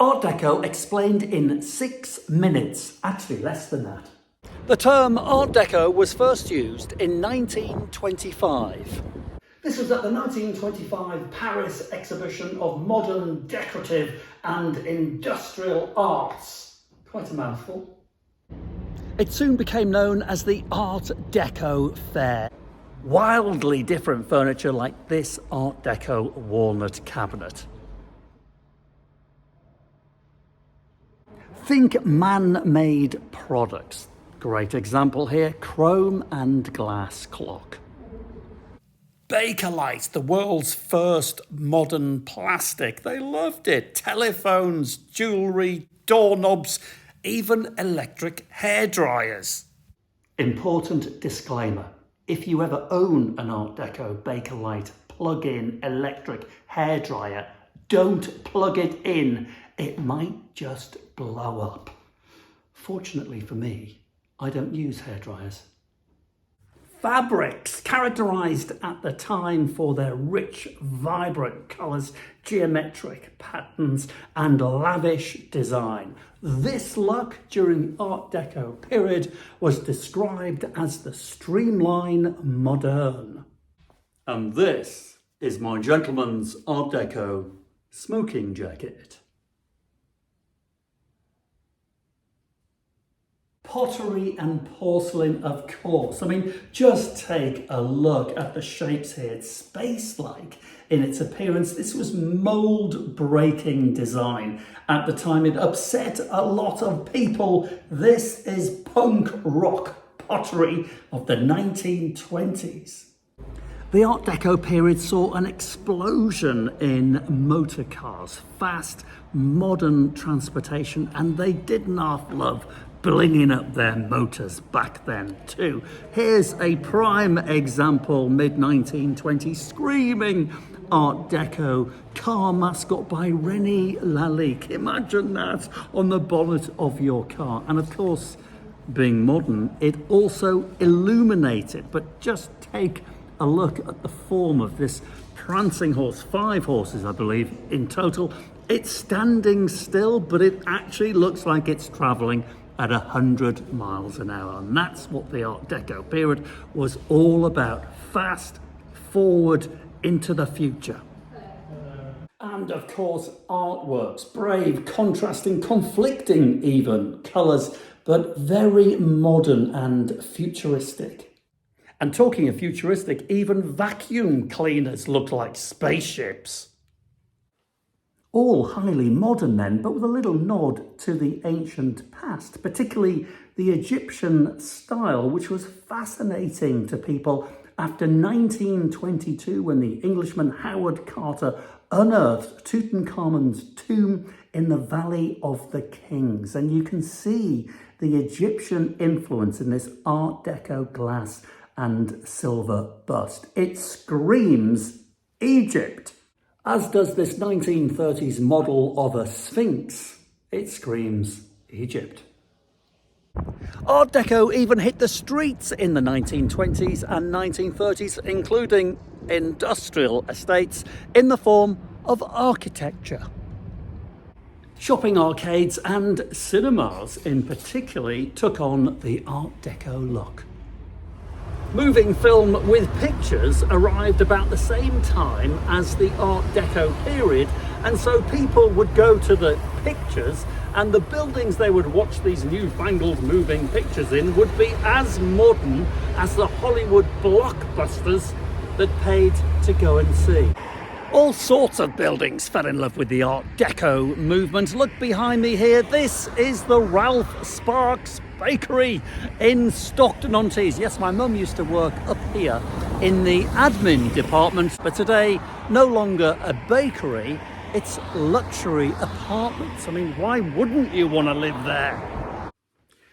Art Deco explained in 6 minutes, actually less than that. The term Art Deco was first used in 1925. This was at the 1925 Paris exhibition of modern, decorative and industrial arts. Quite a mouthful. It soon became known as the Art Deco Fair. Wildly different furniture like this Art Deco walnut cabinet. Think man-made products. Great example here, chrome and glass clock. Bakelite, the world's first modern plastic. They loved it. Telephones, jewellery, doorknobs, even electric hairdryers. Important disclaimer. If you ever own an Art Deco Bakelite plug-in electric hairdryer, don't plug it in. It might just blow up. Fortunately for me, I don't use hairdryers. Fabrics, characterised at the time for their rich, vibrant colours, geometric patterns and lavish design. This look during the Art Deco period was described as the streamline moderne. And this is my gentleman's Art Deco smoking jacket. Pottery and porcelain, of course. I mean, just take a look at the shapes here. It's space-like in its appearance. This was mold-breaking design at the time. It upset a lot of people. This is punk rock pottery of the 1920s. The Art Deco period saw an explosion in motor cars, fast, modern transportation, and they did not love blinging up their motors back then too. Here's a prime example, mid-1920s, screaming Art Deco car mascot by René Lalique. Imagine that on the bonnet of your car. And of course, being modern, it also illuminated. But just take a look at the form of this prancing horse, 5 horses, I believe, in total. It's standing still, but it actually looks like it's traveling at 100 miles an hour. And that's what the Art Deco period was all about. Fast, forward, into the future. And of course, artworks, brave, contrasting, conflicting even colours, but very modern and futuristic. And talking of futuristic, even vacuum cleaners look like spaceships. All highly modern then, but with a little nod to the ancient past, particularly the Egyptian style, which was fascinating to people after 1922 when the Englishman Howard Carter unearthed Tutankhamun's tomb in the Valley of the Kings. And you can see the Egyptian influence in this Art Deco glass and silver bust. It screams Egypt. As does this 1930s model of a sphinx. It screams Egypt. Art Deco even hit the streets in the 1920s and 1930s, including industrial estates, in the form of architecture. Shopping arcades and cinemas in particular took on the Art Deco look. Moving film with pictures arrived about the same time as the Art Deco period, and so people would go to the pictures and the buildings they would watch these newfangled moving pictures in would be as modern as the Hollywood blockbusters that paid to go and see. All sorts of buildings fell in love with the Art Deco movement. Look behind me here. This is the Ralph Sparks Bakery in Stockton-on-Tees. Yes, my mum used to work up here in the admin department, but today no longer a bakery, it's luxury apartments. I mean, why wouldn't you want to live there?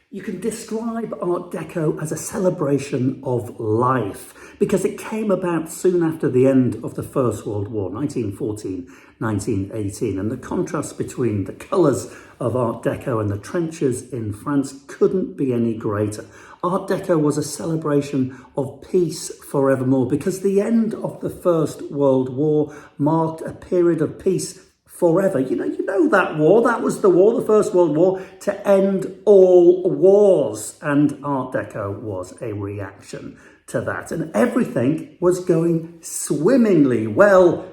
You can describe Art Deco as a celebration of life because it came about soon after the end of the First World War, 1914, 1918, and the contrast between the colours of Art Deco and the trenches in France couldn't be any greater. Art Deco was a celebration of peace forevermore because the end of the First World War marked a period of peace forever. You know that war. That was the war, the First World War, to end all wars. And Art Deco was a reaction to that. And everything was going swimmingly well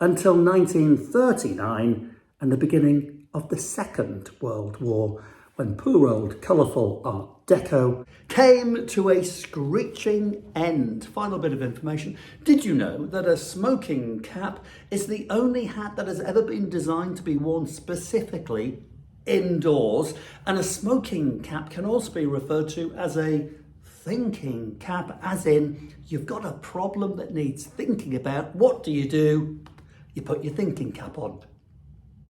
until 1939 and the beginning of the Second World War, when poor old colourful Art Deco came to a screeching end. Final bit of information. Did you know that a smoking cap is the only hat that has ever been designed to be worn specifically indoors? And a smoking cap can also be referred to as a thinking cap, as in you've got a problem that needs thinking about. What do? You put your thinking cap on.